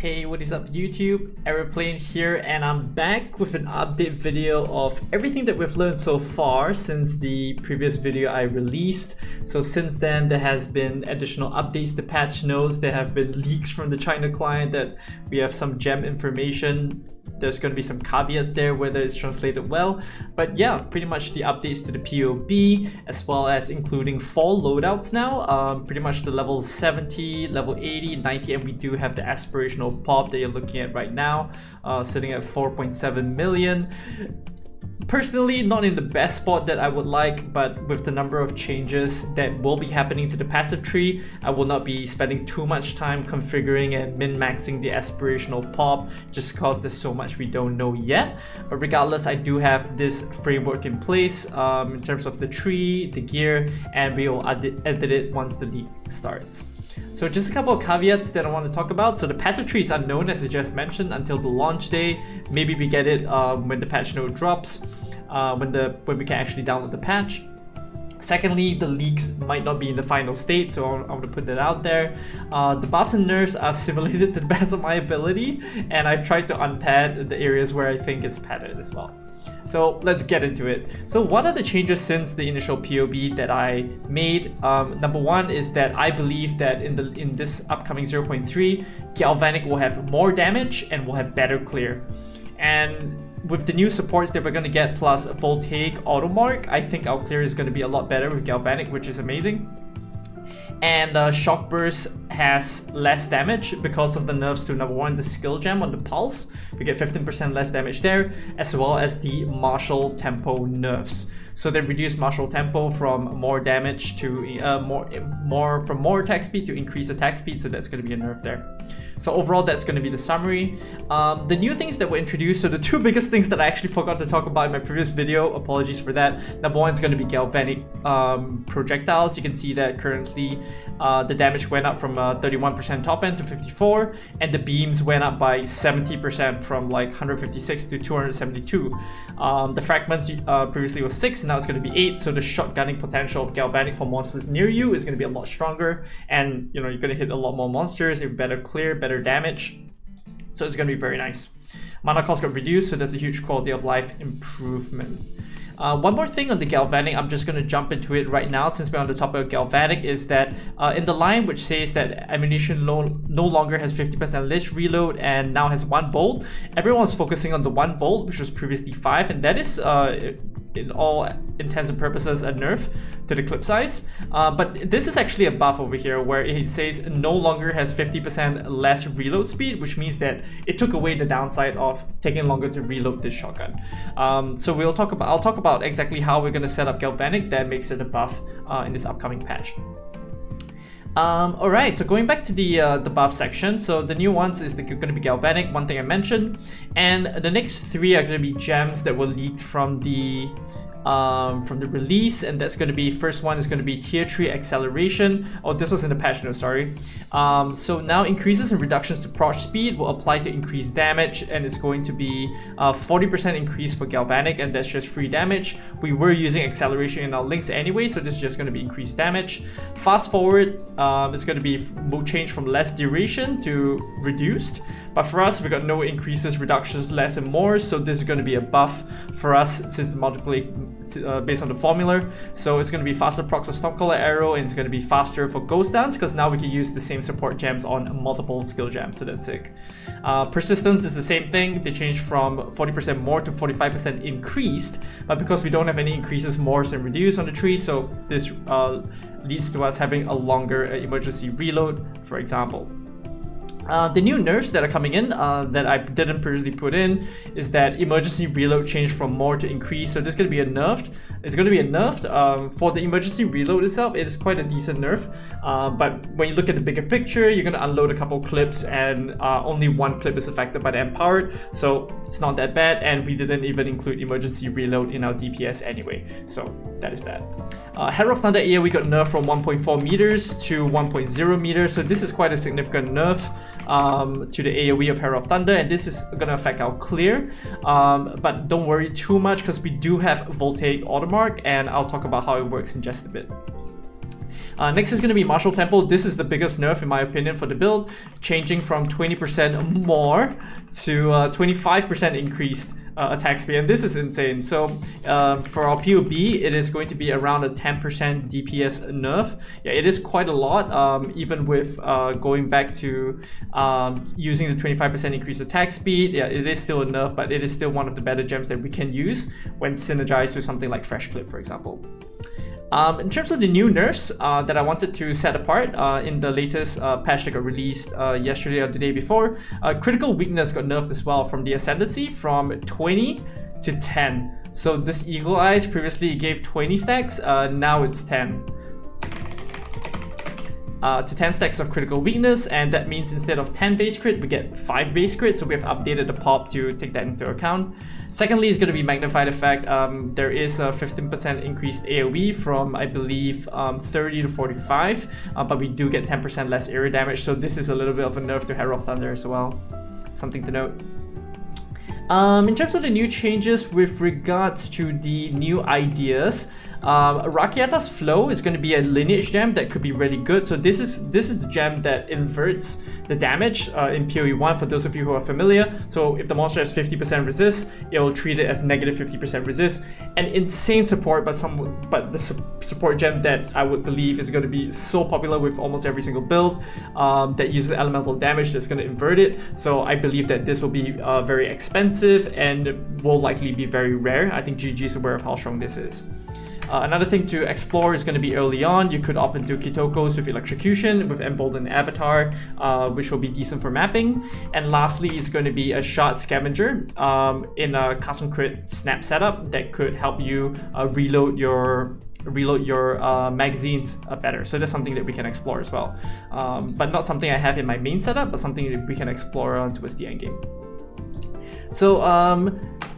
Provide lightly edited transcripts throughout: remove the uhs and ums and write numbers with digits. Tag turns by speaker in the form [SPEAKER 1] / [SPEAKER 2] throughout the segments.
[SPEAKER 1] Hey, what is up YouTube? aer0plane here, and I'm back with an update video of everything that we've learned so far since the previous video I released. So since then, there has been additional updates to patch notes. There have been leaks from the China client that we have some gem information. There's going to be some caveats there whether it's translated well, but yeah, pretty much the updates to the POB, as well as including 4 loadouts now, pretty much the level 70, level 80, 90, and we do have the aspirational POB that you're looking at right now, sitting at 4.7 million. Personally, not in the best spot that I would like, but with the number of changes that will be happening to the passive tree, I will not be spending too much time configuring and min-maxing the aspirational POB just because there's so much we don't know yet. But regardless, I do have this framework in place in terms of the tree, the gear, and we will edit it once the league starts. So just a couple of caveats that I want to talk about. So the passive tree is unknown, as I just mentioned, until the launch day. Maybe we get it when the patch note drops, when we can actually download the patch. Secondly, the leaks might not be in the final state, so I want to put that out there. The buffs and nerfs are simulated to the best of my ability, and I've tried to unpad the areas where I think it's padded as well. So let's get into it. So what are the changes since the initial POB that I made? Number one is that I believe that in this upcoming 0.3, Galvanic will have more damage and will have better clear. And with the new supports that we're going to get plus Voltaic auto mark, I think our clear is going to be a lot better with Galvanic, which is amazing. And Shock Burst has less damage because of the nerfs to number one, the skill gem on the pulse. We get 15% less damage there, as well as the martial tempo nerfs. So they reduce martial tempo from more damage to from more attack speed to increase attack speed. So that's going to be a nerf there. So overall, that's going to be the summary. The new things that were introduced, so the two biggest things that I actually forgot to talk about in my previous video, apologies for that. Number one is going to be Galvanic projectiles. You can see that currently the damage went up from 31% top end to 54, and the beams went up by 70% from like 156 to 272. The fragments previously was 6, now it's going to be 8, so the shotgunning potential of Galvanic for monsters near you is going to be a lot stronger, and you know, you're going to hit a lot more monsters, you better clear, better damage, so it's going to be very nice. Mana cost got reduced, so there's a huge quality of life improvement. One more thing on the Galvanic, I'm just going to jump into it right now since we're on the topic of Galvanic, is that in the line which says that ammunition no longer has 50% less reload and now has 1 bolt, everyone's focusing on the 1 bolt, which was previously 5, and that is in all intents and purposes a nerf to the clip size. But this is actually a buff over here where it says no longer has 50% less reload speed, which means that it took away the downside of taking longer to reload this shotgun. So I'll talk about exactly how we're going to set up Galvanic that makes it a buff in this upcoming patch. Alright, so going back to the buff section, so the new ones is going to be Galvanic, one thing I mentioned, and the next 3 are going to be gems that were leaked from the release, and that's going to be, first one is going to be tier 3 acceleration. Oh, this was in the patch note, sorry. So now increases and reductions to proc speed will apply to increased damage, and it's going to be 40% increase for Galvanic, and that's just free damage. We were using acceleration in our links anyway, so this is just going to be increased damage. Fast forward, it's going to be change from less duration to reduced, but for us we got no increases, reductions, less and more, so this is going to be a buff for us since it's multiple based on the formula. So it's going to be faster procs of Stormcaller Arrow, and it's going to be faster for Ghost Dance because now we can use the same support gems on multiple skill gems, so that's sick. Persistence is the same thing. They changed from 40% more to 45% increased, but because we don't have any increases, more and reduce on the tree, so this leads to us having a longer emergency reload, for example. The new nerfs that are coming in that I didn't previously put in is that emergency reload changed from more to increase, so this is going to be a nerfed. It's going to be a nerfed. For the emergency reload itself, it is quite a decent nerf, but when you look at the bigger picture, you're going to unload a couple clips and only 1 clip is affected by the empowered, so it's not that bad, and we didn't even include emergency reload in our DPS anyway, so that is that. Herald of Thunder AoE got nerfed from 1.4 meters to 1.0 meters, so this is quite a significant nerf to the AoE of Herald of Thunder, and this is going to affect our clear, but don't worry too much because we do have Voltaic Automark, and I'll talk about how it works in just a bit. Next is going to be Martial Temple. This is the biggest nerf in my opinion for the build, changing from 20% more to 25% increased attack speed, and this is insane. So for our POB, it is going to be around a 10% DPS nerf. Yeah, it is quite a lot, even with going back to using the 25% increased attack speed. Yeah, it is still a nerf, but it is still one of the better gems that we can use when synergized with something like Fresh Clip, for example. In terms of the new nerfs that I wanted to set apart in the latest patch that got released yesterday or the day before, critical weakness got nerfed as well from the Ascendancy from 20 to 10. So this Eagle Eyes previously gave 20 stacks, now it's 10. To 10 stacks of critical weakness, and that means instead of 10 base crit, we get 5 base crit, so we have updated the POB to take that into account. Secondly, is going to be magnified effect. There is a 15% increased AoE from, I believe, 30 to 45, but we do get 10% less area damage, so this is a little bit of a nerf to Herald of Thunder as well. Something to note. In terms of the new changes with regards to the new ideas, Rakiata's Flow is going to be a lineage gem that could be really good. So this is the gem that inverts the damage in PoE 1 for those of you who are familiar. So if the monster has 50% resist, it will treat it as negative 50% resist. An insane support, but the support gem that I would believe is going to be so popular with almost every single build that uses elemental damage that's going to invert it. So I believe that this will be very expensive and will likely be very rare. I think GG is aware of how strong this is. Another thing to explore is going to be early on. You could opt into Kitokos with Electrocution, with Emboldened Avatar, which will be decent for mapping. And lastly, it's going to be a Shard Scavenger in a custom crit snap setup that could help you reload your magazines better. So that's something that we can explore as well. But not something I have in my main setup, but something that we can explore towards the end game. So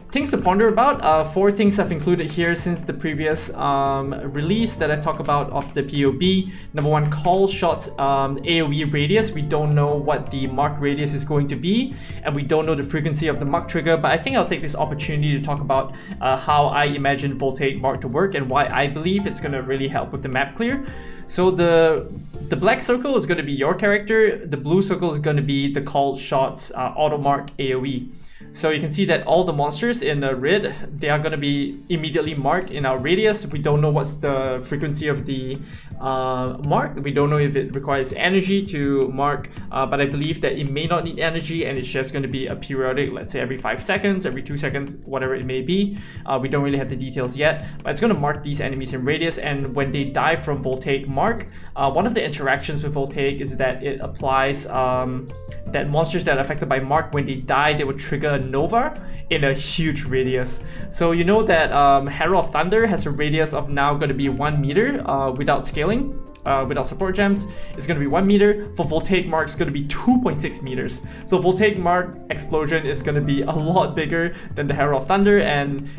[SPEAKER 1] things to ponder about. 4 things I've included here since the previous release that I talk about of the POB. Number 1, call shots AoE radius. We don't know what the mark radius is going to be, and we don't know the frequency of the mark trigger, but I think I'll take this opportunity to talk about how I imagine Voltaic mark to work and why I believe it's going to really help with the map clear. So the black circle is going to be your character, the blue circle is going to be the called shots auto mark AoE. So you can see that all the monsters in the red, they are going to be immediately marked in our radius. We don't know what's the frequency of the mark. We don't know if it requires energy to mark, but I believe that it may not need energy and it's just going to be a periodic, let's say every 5 seconds, every 2 seconds, whatever it may be. We don't really have the details yet, but it's going to mark these enemies in radius, and when they die from Voltaic mark, one of the interactions with Voltaic is that it applies that monsters that are affected by mark, when they die, they will trigger a Nova in a huge radius. So you know that Herald of Thunder has a radius of now going to be 1 meter without scaling. Without support gems, it's going to be 1 meter. For Voltaic Mark, it's going to be 2.6 meters. So Voltaic Mark explosion is going to be a lot bigger than the Herald of Thunder, and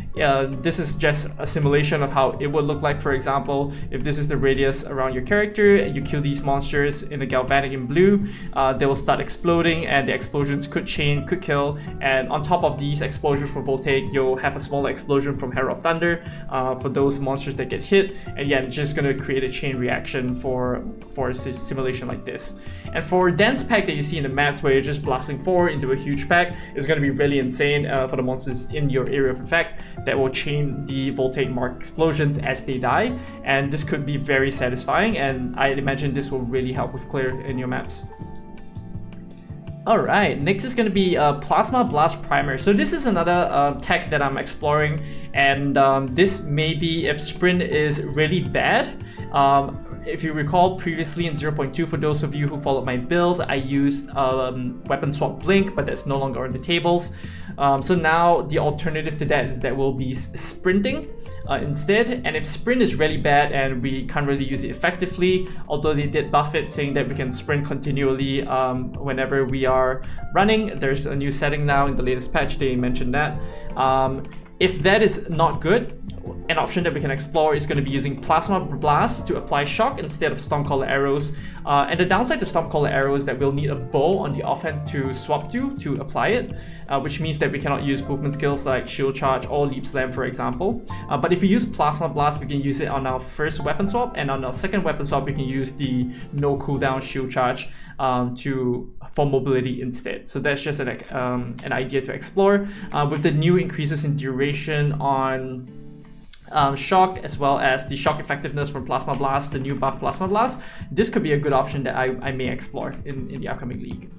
[SPEAKER 1] this is just a simulation of how it would look like. For example, if this is the radius around your character and you kill these monsters in the Galvanic in blue, they will start exploding, and the explosions could chain, could kill, and on top of these explosions from Voltaic, you'll have a smaller explosion from Herald of Thunder for those monsters that get hit, and yeah, it's just going to create a chain reaction for a simulation like this. And for dense pack that you see in the maps where you're just blasting forward into a huge pack, is going to be really insane for the monsters in your area of effect that will chain the Voltaic mark explosions as they die, and this could be very satisfying, and I imagine this will really help with clear in your maps. Alright, next is going to be Plasma Blast Primer. So this is another tech that I'm exploring, and this may be if sprint is really bad. If you recall previously in 0.2, for those of you who followed my build, I used Weapon Swap Blink, but that's no longer on the tables. So now the alternative to that is that we'll be sprinting instead. And if sprint is really bad and we can't really use it effectively, although they did buff it saying that we can sprint continually whenever we are running, there's a new setting now in the latest patch, they mentioned that. If that is not good, an option that we can explore is going to be using Plasma Blast to apply shock instead of Stormcaller arrows. And the downside to Stormcaller arrows is that we'll need a bow on the offhand to swap to apply it, which means that we cannot use movement skills like Shield Charge or Leap Slam, for example. But if we use Plasma Blast, we can use it on our first weapon swap, and on our second weapon swap, we can use the no cooldown Shield Charge for mobility instead. So that's just an idea to explore. With the new increases in duration on shock, as well as the shock effectiveness from Plasma Blast, the new buff Plasma Blast, this could be a good option that I may explore in the upcoming league.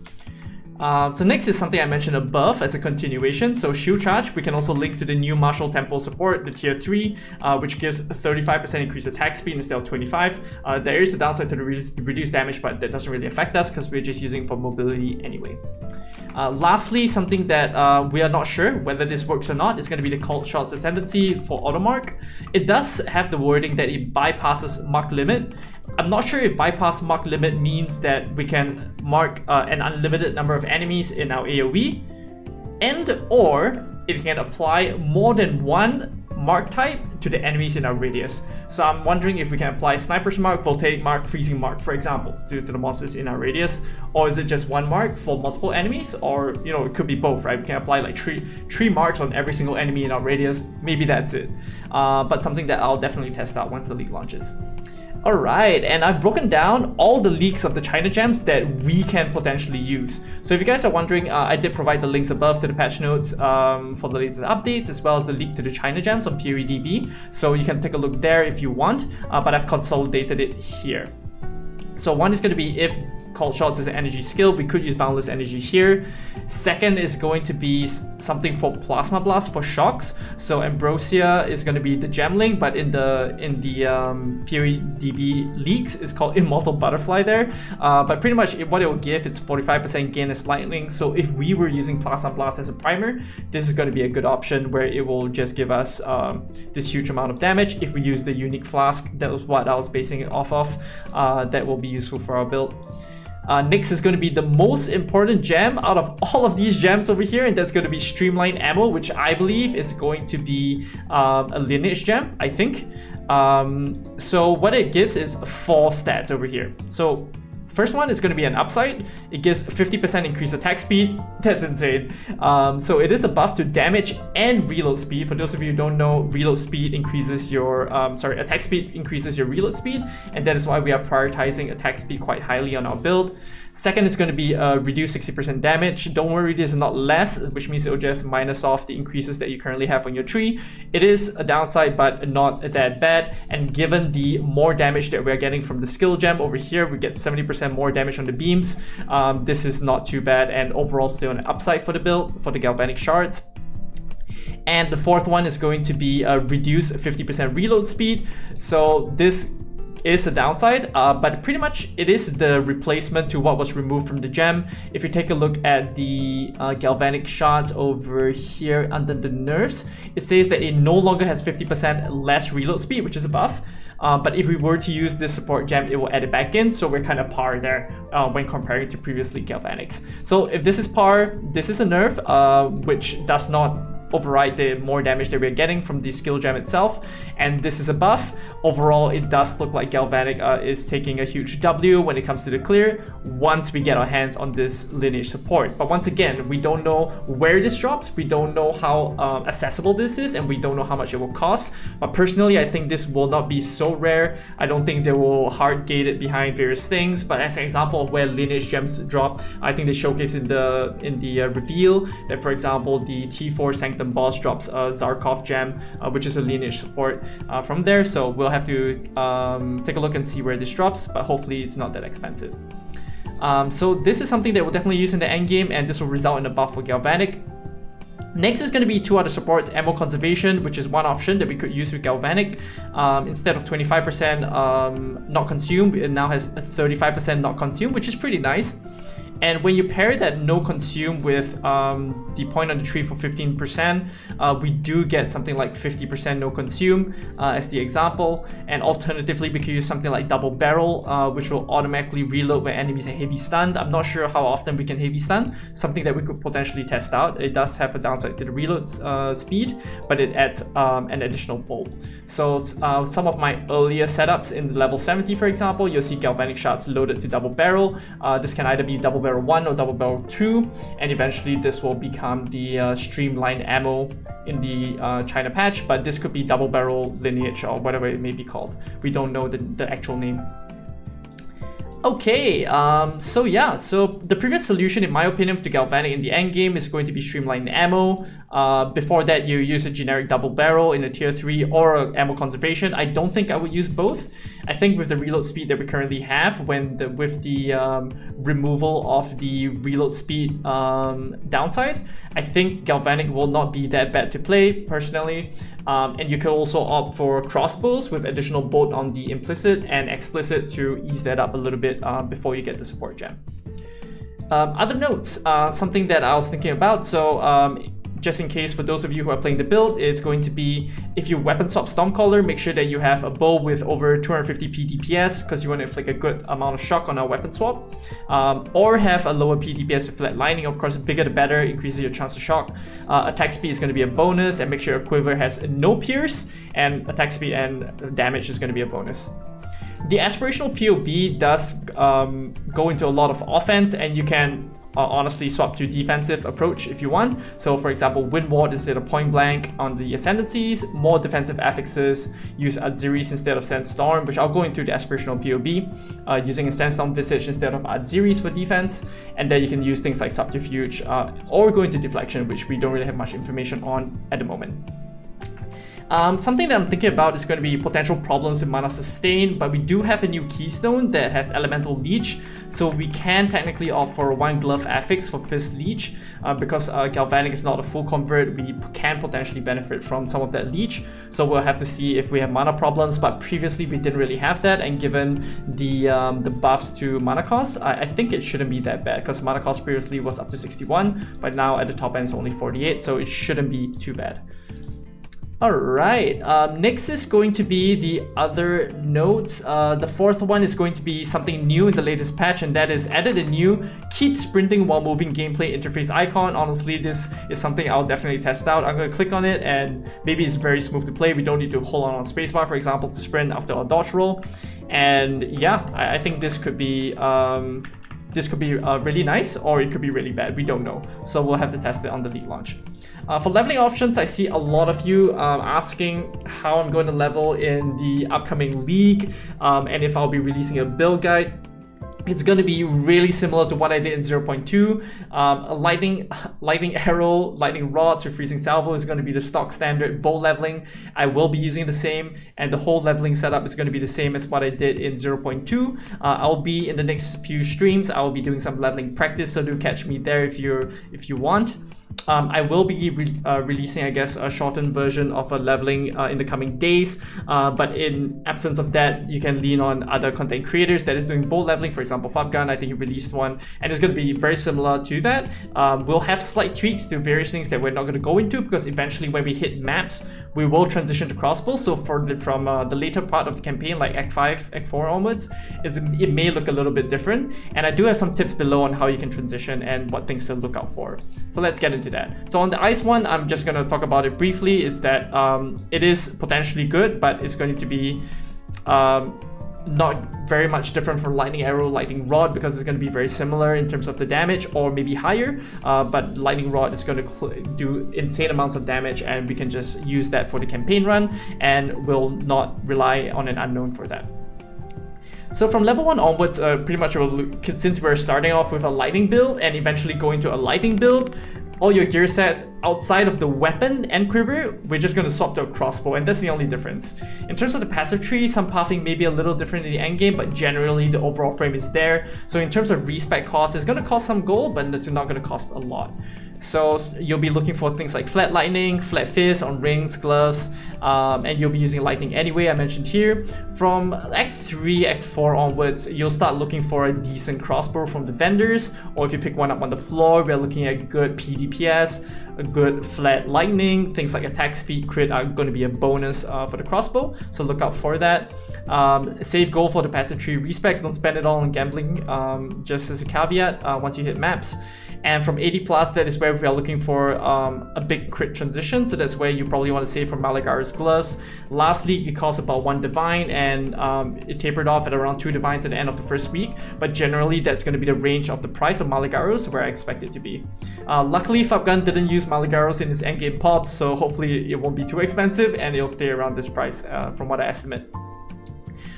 [SPEAKER 1] So next is something I mentioned above as a continuation. So Shield Charge, we can also link to the new Martial Tempo support, the tier 3, which gives a 35% increased attack speed instead of 25. There is a downside to the reduced damage, but that doesn't really affect us because we're just using it for mobility anyway. Lastly, something that we are not sure whether this works or not is going to be the Cult Shot's Ascendancy for Automark. It does have the wording that it bypasses mark limit. I'm not sure if bypass mark limit means that we can mark an unlimited number of enemies in our AoE, and or it can apply more than one mark type to the enemies in our radius. So I'm wondering if we can apply Sniper's Mark, Voltaic Mark, Freezing Mark, for example, to the monsters in our radius, or is it just one mark for multiple enemies, or it could be both, right? We can apply like three marks on every single enemy in our radius. Maybe that's it, but something that I'll definitely test out once the league launches. Alright, and I've broken down all the leaks of the China gems that we can potentially use. So if you guys are wondering, I did provide the links above to the patch notes for the latest updates, as well as the leak to the China gems on POEDB. So you can take a look there if you want, but I've consolidated it here. So one is going to be if Cold Shots is an energy skill, we could use Boundless Energy here. Second is going to be something for Plasma Blast for shocks. So Ambrosia is going to be the gem link, but in the POEDB leaks, it's called Immortal Butterfly there. But pretty much what it will give, it's 45% gain as lightning. So if we were using Plasma Blast as a primer, this is going to be a good option where it will just give us this huge amount of damage. If we use the unique flask, that was what I was basing it off of, that will be useful for our build. Next is going to be the most important gem out of all of these gems over here, and that's going to be Streamline Ammo, which I believe is going to be a lineage gem, I think. So what it gives is 4 stats over here. So first one is going to be an upside. It gives 50% increased attack speed. That's insane. So it is a buff to damage and reload speed. For those of you who don't know, reload speed increases your attack speed increases your reload speed, and that is why we are prioritizing attack speed quite highly on our build. Second is going to be reduce 60% damage. Don't worry, this is not less, which means it will just minus off the increases that you currently have on your tree. It is a downside, but not that bad. And given the more damage that we're getting from the skill gem over here, we get 70% more damage on the beams. This is not too bad, and overall still an upside for the build, for the galvanic shards. And the fourth one is going to be reduce 50% reload speed. So this is a downside, but pretty much it is the replacement to what was removed from the gem. If you take a look at the galvanic shards over here under the nerfs, it says that it no longer has 50% less reload speed, which is a buff. But if we were to use this support gem, it will add it back in, so we're kind of par there when comparing to previously galvanics. So if this is par, this is a nerf, which does not override the more damage that we're getting from the skill gem itself, and this is a buff. Overall, it does look like Galvanic is taking a huge W when it comes to the clear once we get our hands on this lineage support. But once again, we don't know where this drops, we don't know how accessible this is, and we don't know how much it will cost. But personally, I think this will not be so rare. I don't think they will hard gate it behind various things, but as an example of where lineage gems drop, I think they showcase in the reveal that, for example, the T4 Sanctum boss drops a Zarkov gem, which is a lineage support from there. So we'll have to take a look and see where this drops, but hopefully it's not that expensive. So this is something that we'll definitely use in the end game, and this will result in a buff for Galvanic. Next is going to be 2 other supports, Ammo Conservation, which is one option that we could use with Galvanic. Instead of 25% not consumed, it now has 35% not consumed, which is pretty nice. And when you pair that no consume with the point on the tree for 15%, we do get something like 50% no consume as the example. And alternatively, we could use something like double barrel, which will automatically reload when enemies are heavy stunned. I'm not sure how often we can heavy stun, something that we could potentially test out. It does have a downside to the reload speed, but it adds an additional bolt. So some of my earlier setups in level 70, for example, you'll see galvanic shards loaded to double barrel. This can either be double barrel 1 or double barrel 2, and eventually this will become the streamlined ammo in the China patch, but this could be double barrel lineage or whatever it may be called. We don't know the actual name. Okay, so yeah, so the previous solution in my opinion to galvanic in the end game is going to be streamlined ammo. Before that, you use a generic double barrel in a tier 3 or ammo conservation. I don't think I would use both. I think with the reload speed that we currently have, with the removal of the reload speed downside, I think galvanic will not be that bad to play personally. And you could also opt for crossbows with additional bolt on the implicit and explicit to ease that up a little bit before you get the support gem. Other notes, something that I was thinking about, so just in case for those of you who are playing the build, it's going to be, if you weapon swap Stormcaller, make sure that you have a bow with over 250p DPS, because you want to inflict a good amount of shock on a weapon swap, or have a lower P DPS with flat lining. Of course, the bigger the better, increases your chance to shock. Attack speed is going to be a bonus, and make sure your quiver has no pierce, and attack speed and damage is going to be a bonus. The aspirational POB does go into a lot of offense, and you can honestly swap to defensive approach if you want. So for example, Wind Ward instead of Point Blank on the Ascendancies, more defensive affixes, use Adzeris instead of Sandstorm, which I'll go into the aspirational POB, using a Sandstorm Visage instead of Adzeris for defense, and then you can use things like Subterfuge or go into Deflection, which we don't really have much information on at the moment. Something that I'm thinking about is going to be potential problems with mana sustain, but we do have a new keystone that has elemental leech, so we can technically opt for a one glove affix for fist leech. Because galvanic is not a full convert, we can potentially benefit from some of that leech, so we'll have to see if we have mana problems, but previously we didn't really have that, and given the buffs to mana cost, I think it shouldn't be that bad, because mana cost previously was up to 61, but now at the top end it's only 48, so it shouldn't be too bad. Alright, next is going to be the other notes. The fourth one is going to be something new in the latest patch, and that is added a new keep sprinting while moving gameplay interface icon. Honestly, this is something I'll definitely test out. I'm going to click on it, and maybe it's very smooth to play. We don't need to hold on spacebar, for example, to sprint after a dodge roll. And yeah, I think this could be really nice, or it could be really bad. We don't know, so we'll have to test it on the league launch. For leveling options, I see a lot of you asking how I'm going to level in the upcoming league, and if I'll be releasing a build guide. It's going to be really similar to what I did in 0.2. Lightning arrow, lightning rods with freezing salvo is going to be the stock standard bow leveling. I will be using the same, and the whole leveling setup is going to be the same as what I did in 0.2. I'll be in the next few streams, I'll be doing some leveling practice, so do catch me there if you want. I will be releasing, I guess, a shortened version of a leveling in the coming days, but in absence of that, you can lean on other content creators that is doing bow leveling. For example, Fabgun, I think he released one, and it's going to be very similar to that. We'll have slight tweaks to various things that we're not going to go into, because eventually when we hit maps, we will transition to Crossbow. So from the later part of the campaign, like Act 5, Act 4 onwards, it may look a little bit different, and I do have some tips below on how you can transition and what things to look out for. So let's get into that. So on the ice one, I'm just going to talk about it briefly. It's that it is potentially good, but it's going to be not very much different from lightning arrow, lightning rod, because it's going to be very similar in terms of the damage, or maybe higher, but lightning rod is going to do insane amounts of damage, and we can just use that for the campaign run and will not rely on an unknown for that. So from level 1 onwards, pretty much since we're starting off with a lightning build and eventually going to a lightning build, all your gear sets outside of the weapon and quiver, we're just going to swap to a crossbow, and that's the only difference. In terms of the passive tree, some pathing may be a little different in the endgame, but generally the overall frame is there. So in terms of respec cost, it's going to cost some gold, but it's not going to cost a lot. So you'll be looking for things like flat lightning, flat fist on rings, gloves, and you'll be using lightning anyway, I mentioned here. From Act 3, Act 4 onwards, you'll start looking for a decent crossbow from the vendors, or if you pick one up on the floor, we're looking at good PDPS, a good flat lightning, things like attack speed, crit are going to be a bonus for the crossbow, so look out for that. Save gold for the passive tree respecs, don't spend it all on gambling, just as a caveat once you hit maps. And from 80 plus, that is where we are looking for a big crit transition, so that's where you probably want to save from Malagaro's gloves. Last league it cost about 1 divine, and it tapered off at around 2 divines at the end of the first week, but generally that's going to be the range of the price of Malagaro's where I expect it to be. Luckily Fabgun didn't use Malagaro's in his endgame pops, so hopefully it won't be too expensive and it'll stay around this price from what I estimate.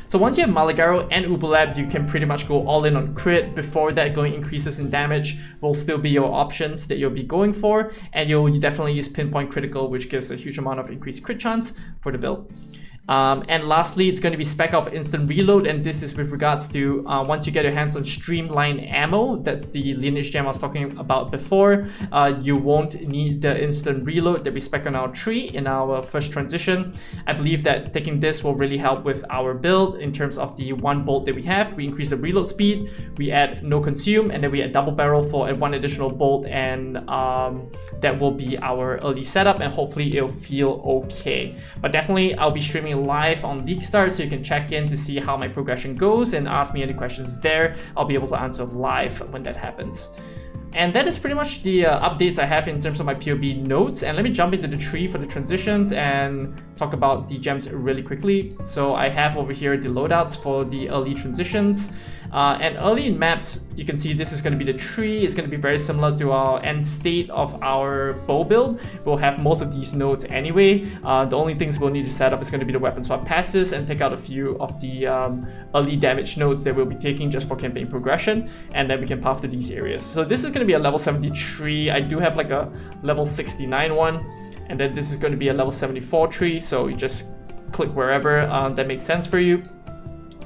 [SPEAKER 1] So once you have Malagaro and Ubulab, you can pretty much go all in on crit. Before that, going increases in damage will still be your options that you'll be going for, and you'll definitely use pinpoint critical, which gives a huge amount of increased crit chance for the build. And lastly, it's going to be spec of instant reload, and this is with regards to once you get your hands on streamline ammo, that's the lineage gem I was talking about before, you won't need the instant reload that we spec on our tree in our first transition. I believe that taking this will really help with our build in terms of the 1 bolt that we have. We increase the reload speed, we add no consume, and then we add double barrel for 1 additional bolt, and that will be our early setup, and hopefully it'll feel okay. But definitely I'll be streaming live on Leaguestart, so you can check in to see how my progression goes and ask me any questions there. I'll be able to answer live when that happens. And that is pretty much the updates I have in terms of my POB notes. And let me jump into the tree for the transitions and talk about the gems really quickly. So I have over here the loadouts for the early transitions. And early in maps, you can see this is going to be the tree. It's going to be very similar to our end state of our bow build. We'll have most of these nodes anyway. The only things we'll need to set up is going to be the weapon swap passes and take out a few of the early damage nodes that we'll be taking just for campaign progression, and then we can path to these areas. So this is going to be a level 73. I do have like a level 69 one, and then this is going to be a level 74 tree, so you just click wherever that makes sense for you.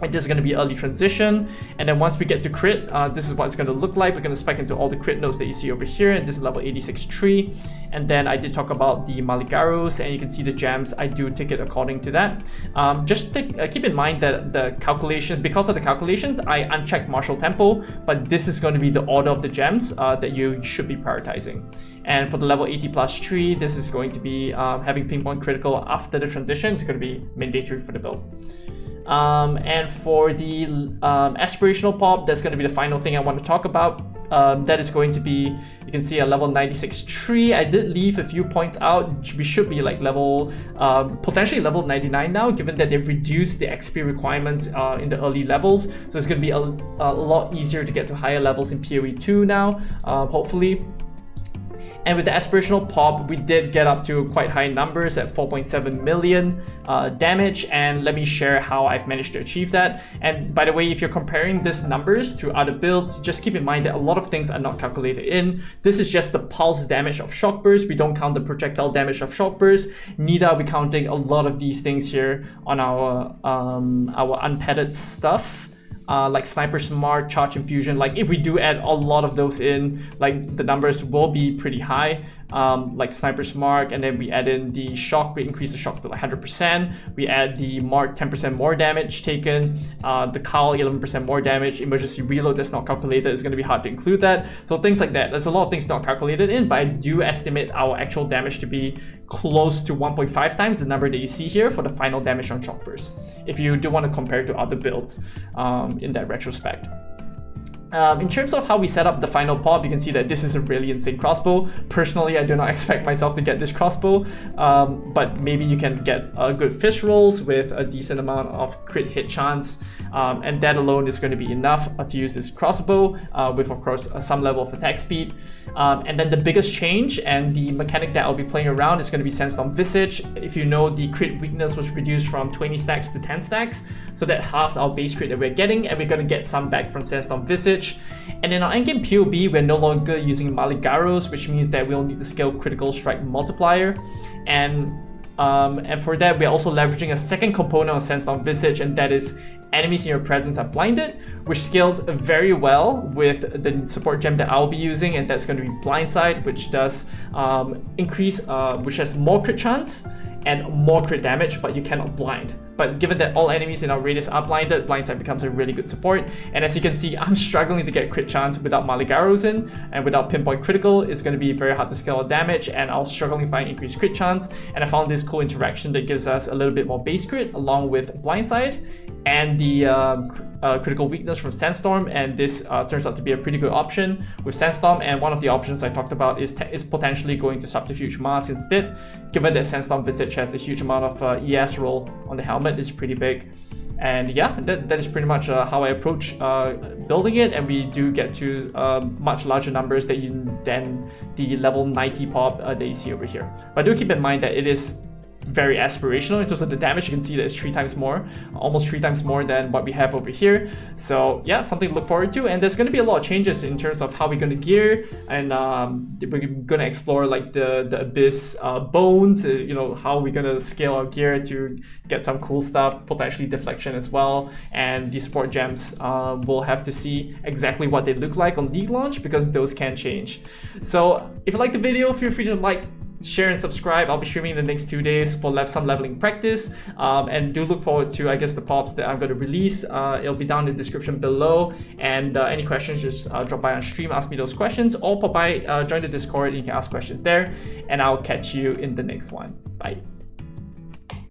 [SPEAKER 1] And this is going to be early transition, and then once we get to crit, this is what it's going to look like. We're going to spec into all the crit nodes that you see over here, and this is level 86 tree. And then I did talk about the Maligaros, and you can see the gems. I do take it according to that. Just keep in mind that the calculation, because of the calculations, I unchecked martial tempo, but this is going to be the order of the gems that you should be prioritizing. And for the level 80 plus tree, this is going to be having pinpoint critical after the transition. It's going to be mandatory for the build. And for the aspirational pop, that's going to be the final thing I want to talk about. That is going to be, you can see a level 96 tree. I did leave a few points out. We should be like level, potentially level 99 now, given that they reduced the XP requirements in the early levels. So it's going to be a lot easier to get to higher levels in PoE 2 now, hopefully. And with the aspirational pop, we did get up to quite high numbers at 4.7 million damage, and let me share how I've managed to achieve that. And by the way, if you're comparing these numbers to other builds, just keep in mind that a lot of things are not calculated in. This is just the pulse damage of shock burst. We don't count the projectile damage of shock burst. Neither are we counting a lot of these things here on our unpadded stuff. Like Sniper Smart, Charge Infusion. Like if we do add a lot of those in, like the numbers will be pretty high. Like Sniper Smart, and then we add in the shock, we increase the shock to like 100%. We add the Mark 10% more damage taken, the Cowl 11% more damage, emergency reload that's not calculated. It's going to be hard to include that. So things like that. There's a lot of things not calculated in, but I do estimate our actual damage to be close to 1.5 times the number that you see here for the final damage on shock burst, if you do want to compare to other builds in that retrospect. In terms of how we set up the final pop, you can see that this is a really insane crossbow. Personally, I do not expect myself to get this crossbow, but maybe you can get good fist rolls with a decent amount of crit hit chance, and that alone is going to be enough to use this crossbow with, of course, some level of attack speed. And then the biggest change and the mechanic that I'll be playing around is going to be Sandstorm Visage. If you know, the crit weakness was reduced from 20 stacks to 10 stacks, so that halved our base crit that we're getting, and we're going to get some back from Sandstorm Visage. And in our endgame POB, we're no longer using Maligaros, which means that we'll need to scale critical strike multiplier. And And for that, we're also leveraging a second component of Sandstorm Visage, and that is enemies in your presence are blinded, which scales very well with the support gem that I'll be using, and that's going to be Blindside, which does which has more crit chance and more crit damage, but you cannot blind. But given that all enemies in our radius are blinded, Blindside becomes a really good support. And as you can see, I'm struggling to get crit chance without Maligaros in, and without Pinpoint Critical, it's going to be very hard to scale our damage, and I was struggling to find increased crit chance. And I found this cool interaction that gives us a little bit more base crit along with Blindside and the critical weakness from Sandstorm, and this turns out to be a pretty good option with Sandstorm. And one of the options I talked about is potentially going to Subterfuge Mask instead, given that Sandstorm Visage has a huge amount of ES roll on the helmet. It's pretty big. And yeah, that is pretty much how I approach building it, and we do get to much larger numbers than the level 90 POB that you see over here. But do keep in mind that it is very aspirational in terms of the damage. You can see that it's 3 times more, almost 3 times more than what we have over here. So yeah, something to look forward to. And there's going to be a lot of changes in terms of how we're going to gear, and we're going to explore like the Abyss bones, you know, how we're going to scale our gear to get some cool stuff, potentially deflection as well. And the support gems, we'll have to see exactly what they look like on League launch, because those can change. So if you like the video, feel free to like, share, and subscribe. I'll be streaming in the next 2 days for some leveling practice, and do look forward to, I guess, the POBs that I'm going to release. It'll be down in the description below, and any questions, just drop by on stream, ask me those questions, or pop by, join the Discord, and you can ask questions there, and I'll catch you in the next one. Bye.